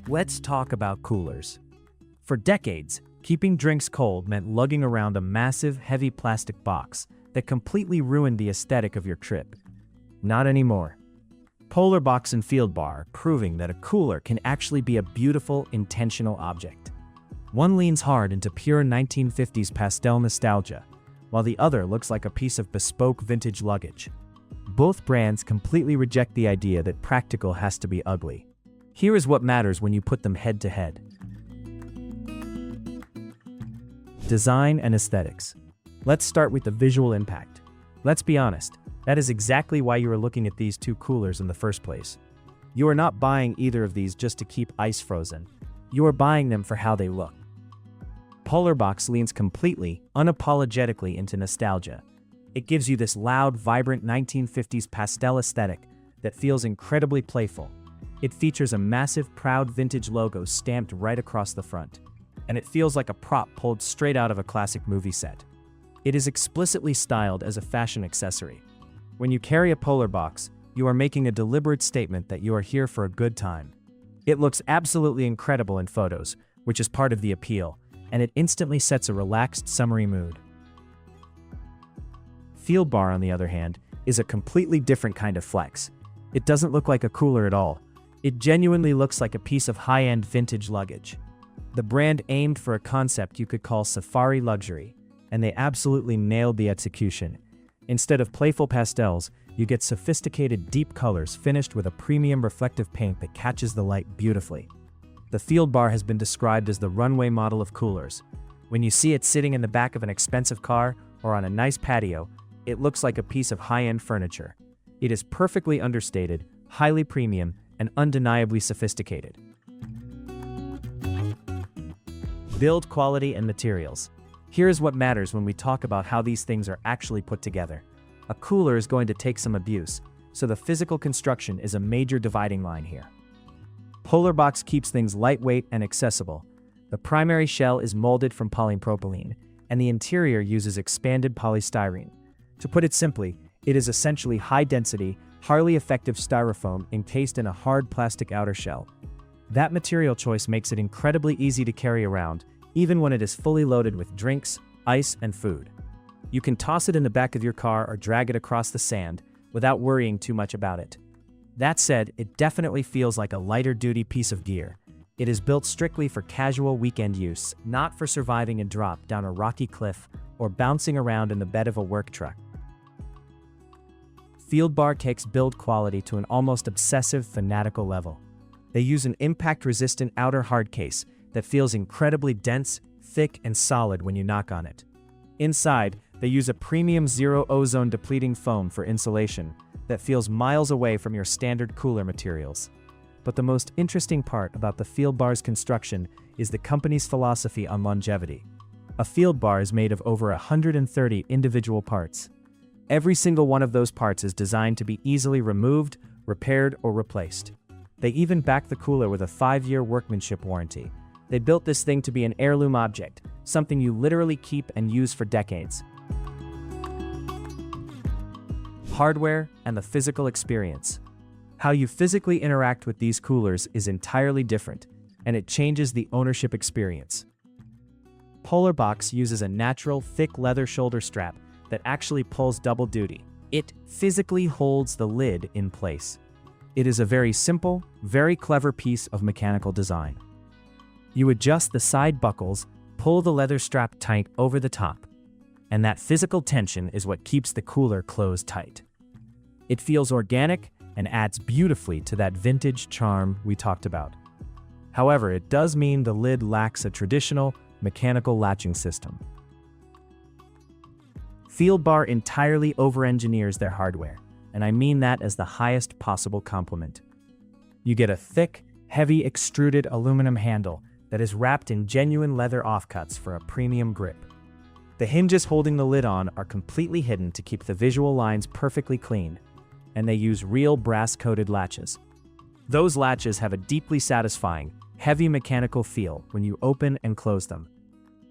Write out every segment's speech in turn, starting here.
Let's talk about coolers. For decades, keeping drinks cold meant lugging around a massive, heavy plastic box that completely ruined the aesthetic of your trip. Not anymore. Polarbox and Fieldbar are proving that a cooler can actually be a beautiful, intentional object. One leans hard into pure 1950s pastel nostalgia, while the other looks like a piece of bespoke vintage luggage. Both brands completely reject the idea that practical has to be ugly. Here is what matters when you put them head to head. Design and aesthetics. Let's start with the visual impact. Let's be honest, that is exactly why you are looking at these two coolers in the first place. You are not buying either of these just to keep ice frozen. You are buying them for how they look. Polarbox leans completely, unapologetically into nostalgia. It gives you this loud, vibrant 1950s pastel aesthetic that feels incredibly playful. It features a massive, proud vintage logo stamped right across the front, and it feels like a prop pulled straight out of a classic movie set. It is explicitly styled as a fashion accessory. When you carry a Polarbox, you are making a deliberate statement that you are here for a good time. It looks absolutely incredible in photos, which is part of the appeal, and it instantly sets a relaxed, summery mood. Fieldbar, on the other hand, is a completely different kind of flex. It doesn't look like a cooler at all. It genuinely looks like a piece of high-end vintage luggage. The brand aimed for a concept you could call safari luxury, and they absolutely nailed the execution. Instead of playful pastels, you get sophisticated deep colors finished with a premium reflective paint that catches the light beautifully. The Fieldbar has been described as the runway model of coolers. When you see it sitting in the back of an expensive car or on a nice patio, it looks like a piece of high-end furniture. It is perfectly understated, highly premium, and undeniably sophisticated. Build quality and materials. Here is what matters when we talk about how these things are actually put together. A cooler is going to take some abuse, so the physical construction is a major dividing line here. Polarbox keeps things lightweight and accessible. The primary shell is molded from polypropylene, and the interior uses expanded polystyrene. To put it simply, it is essentially high-density, highly effective styrofoam encased in a hard plastic outer shell. That material choice makes it incredibly easy to carry around, even when it is fully loaded with drinks, ice, and food. You can toss it in the back of your car or drag it across the sand without worrying too much about it. That said, it definitely feels like a lighter-duty piece of gear. It is built strictly for casual weekend use, not for surviving a drop down a rocky cliff or bouncing around in the bed of a work truck. Fieldbar takes build quality to an almost obsessive, fanatical level. They use an impact-resistant outer hard case that feels incredibly dense, thick, and solid when you knock on it. Inside, they use a premium zero ozone depleting foam for insulation that feels miles away from your standard cooler materials. But the most interesting part about the Fieldbar's construction is the company's philosophy on longevity. A Fieldbar is made of over 130 individual parts. Every single one of those parts is designed to be easily removed, repaired, or replaced. They even back the cooler with a 5-year workmanship warranty. They built this thing to be an heirloom object, something you literally keep and use for decades. Hardware and the physical experience. How you physically interact with these coolers is entirely different, and it changes the ownership experience. Polarbox uses a natural, thick leather shoulder strap that actually pulls double duty. It physically holds the lid in place. It is a very simple, very clever piece of mechanical design. You adjust the side buckles, pull the leather strap tight over the top, and that physical tension is what keeps the cooler closed tight. It feels organic and adds beautifully to that vintage charm we talked about. However, it does mean the lid lacks a traditional, mechanical latching system. Fieldbar entirely over-engineers their hardware, and I mean that as the highest possible compliment. You get a thick, heavy extruded aluminum handle that is wrapped in genuine leather offcuts for a premium grip. The hinges holding the lid on are completely hidden to keep the visual lines perfectly clean, and they use real brass-coated latches. Those latches have a deeply satisfying, heavy mechanical feel when you open and close them.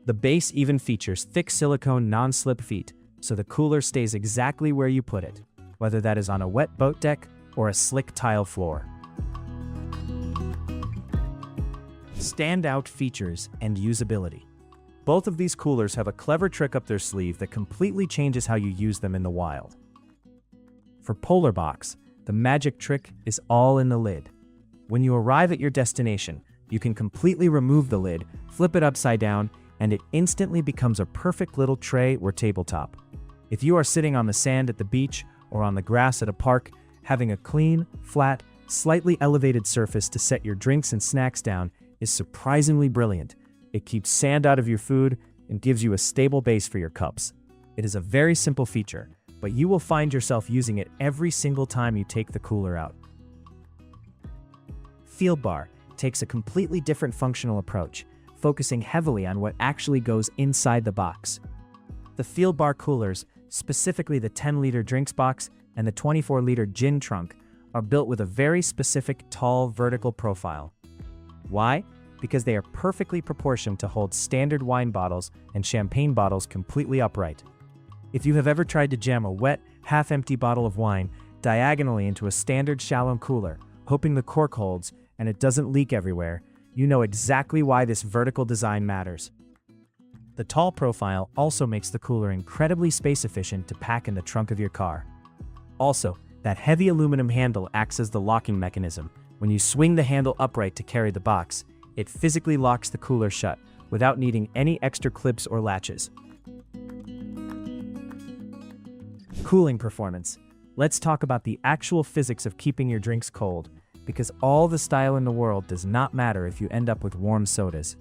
The base even features thick silicone non-slip feet, so the cooler stays exactly where you put it, whether that is on a wet boat deck or a slick tile floor. Standout features and usability. Both of these coolers have a clever trick up their sleeve that completely changes how you use them in the wild. For Polarbox, the magic trick is all in the lid. When you arrive at your destination, you can completely remove the lid, flip it upside down, and it instantly becomes a perfect little tray or tabletop. If you are sitting on the sand at the beach or on the grass at a park, having a clean, flat, slightly elevated surface to set your drinks and snacks down is surprisingly brilliant. It keeps sand out of your food and gives you a stable base for your cups. It is a very simple feature, but you will find yourself using it every single time you take the cooler out. Fieldbar takes a completely different functional approach, focusing heavily on what actually goes inside the box. The Fieldbar coolers, specifically the 10-liter drinks box and the 24-liter gin trunk, are built with a very specific tall vertical profile. Why? Because they are perfectly proportioned to hold standard wine bottles and champagne bottles completely upright. If you have ever tried to jam a wet, half-empty bottle of wine diagonally into a standard shallow cooler, hoping the cork holds and it doesn't leak everywhere, you know exactly why this vertical design matters. The tall profile also makes the cooler incredibly space-efficient to pack in the trunk of your car. Also, that heavy aluminum handle acts as the locking mechanism. When you swing the handle upright to carry the box, it physically locks the cooler shut without needing any extra clips or latches. Cooling performance. Let's talk about the actual physics of keeping your drinks cold, because all the style in the world does not matter if you end up with warm sodas.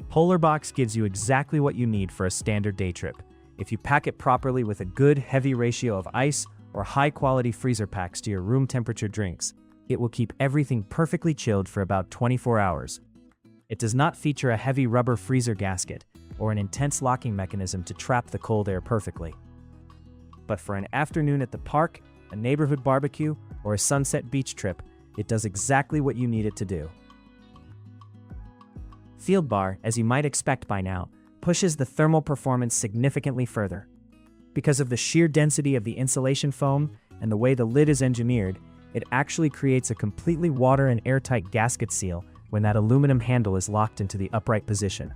Polarbox gives you exactly what you need for a standard day trip. If you pack it properly with a good, heavy ratio of ice or high-quality freezer packs to your room temperature drinks, it will keep everything perfectly chilled for about 24 hours. It does not feature a heavy rubber freezer gasket or an intense locking mechanism to trap the cold air perfectly. But for an afternoon at the park, a neighborhood barbecue, or a sunset beach trip, it does exactly what you need it to do. Fieldbar, as you might expect by now, pushes the thermal performance significantly further. Because of the sheer density of the insulation foam and the way the lid is engineered, it actually creates a completely water and airtight gasket seal when that aluminum handle is locked into the upright position.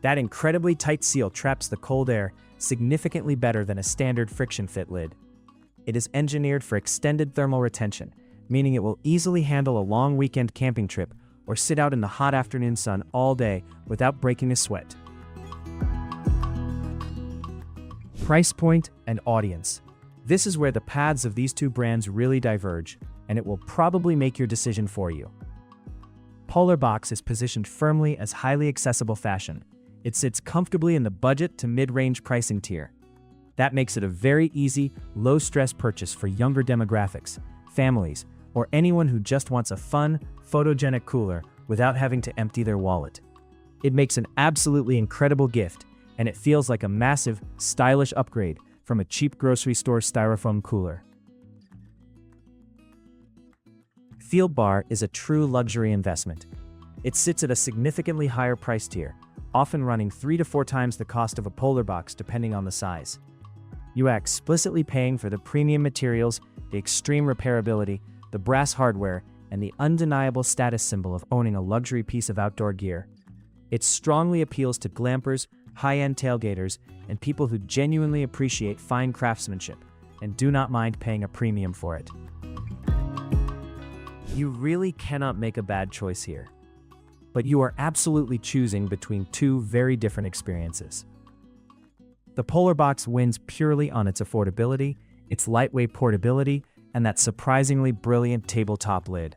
That incredibly tight seal traps the cold air significantly better than a standard friction fit lid. It is engineered for extended thermal retention, meaning it will easily handle a long weekend camping trip or sit out in the hot afternoon sun all day without breaking a sweat. Price point and audience. This is where the paths of these two brands really diverge, and it will probably make your decision for you. Polarbox is positioned firmly as highly accessible fashion. It sits comfortably in the budget to mid-range pricing tier. That makes it a very easy, low-stress purchase for younger demographics, families, or anyone who just wants a fun, photogenic cooler without having to empty their wallet. It makes an absolutely incredible gift, and it feels like a massive, stylish upgrade from a cheap grocery store styrofoam cooler. Fieldbar is a true luxury investment. It sits at a significantly higher price tier, often running 3 to 4 times the cost of a Polarbox depending on the size. You are explicitly paying for the premium materials, the extreme repairability, the brass hardware, and the undeniable status symbol of owning a luxury piece of outdoor gear. It strongly appeals to glampers, high-end tailgaters, and people who genuinely appreciate fine craftsmanship and do not mind paying a premium for it. You really cannot make a bad choice here. But you are absolutely choosing between two very different experiences. The Polarbox wins purely on its affordability, its lightweight portability, and that surprisingly brilliant tabletop lid.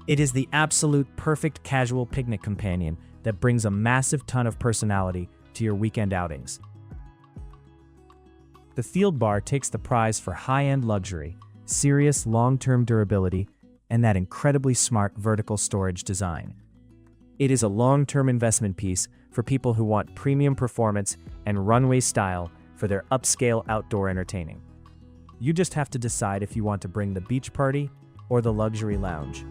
It is the absolute perfect casual picnic companion that brings a massive ton of personality to your weekend outings. The Fieldbar takes the prize for high-end luxury, serious long-term durability, and that incredibly smart vertical storage design. It is a long-term investment piece for people who want premium performance and runway style for their upscale outdoor entertaining. You just have to decide if you want to bring the beach party or the luxury lounge.